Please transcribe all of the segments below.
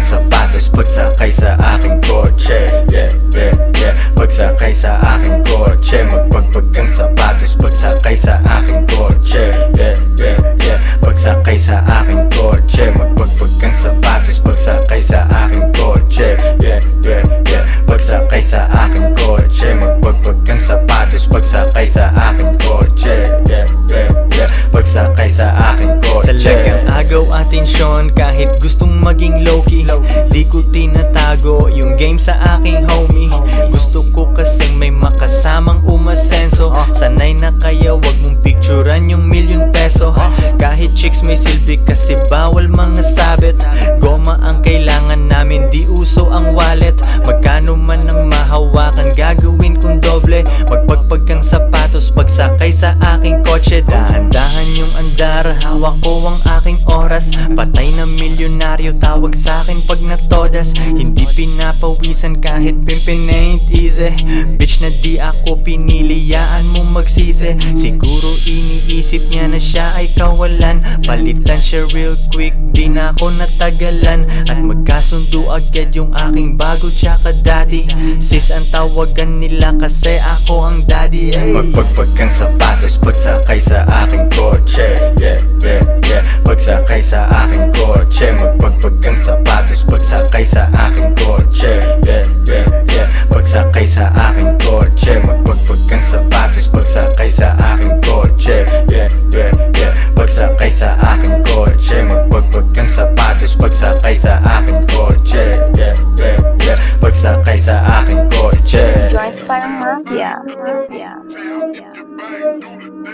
sapatos pagsakay sa aking kotse. Yeah, yeah, yeah. Pagsakay sa aking kotse, magpagpag kang sapatos pagsakay sa aking kotse. Yeah, yeah, yeah. Pagsakay sa aking kotse, magpagpag kang sapatos pagsakay sa aking kotse. Yeah, yeah, yeah. Pagsakay sa aking kotse, magpagpag kang sapatos pagsakay sa aking kotse. Yeah, yeah, yeah. Pagsakay sa aking kotse. Talagang agaw atensyon kahit gustong maging low-key. Di ko tinatago yung game sa aking homie. Gusto ko kasing may makasamang umasenso. Sanay na kaya wag mong picturean yung ₱1,000,000. Kahit chicks may silbi kasi bawal mga sabit. Goma ang kailangan namin, di uso ang wallet. Magkano man ang mahawakan, gagawin kong doble. Magpagpag kang sapatos pagsakay sa aking kotse. Dahan-dahan yung andar, hawak ko ang aking oras. Patay na milyonaryo, tawag sa'kin pag natodas. Hindi pinapawisan kahit pimpin ain't easy. Bitch na di ako pinili, yaan mo magsisi. Siguro iniisip niya na siya ay kawalan. Palitan siya real quick, di na ako natagalan. At magkasundo agad yung aking bago tsaka daddy. Sis ang tawagan nila kasi ako ang daddy. Magpagpag kang sapatos pagsakay sa aking kotse. Yeah, yeah, yeah. Pagsakay sa aking kotse, magpagpag kang sapatos pagsakay sa aking kotse. Yeah, yeah, yeah. Pagsakay sa aking kotse, magpagpag kang sapatos pagsakay sa aking kotse. Yeah, yeah, yeah. Pagsakay sa aking kotse, magpagpag kang sapatos pagsakay sa aking kotse. Yeah, yeah, yeah. Pagsakay sa aking kotse. Joints parang mafia. If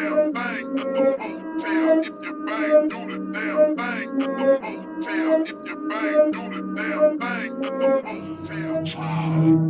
you bang, do the damn thing.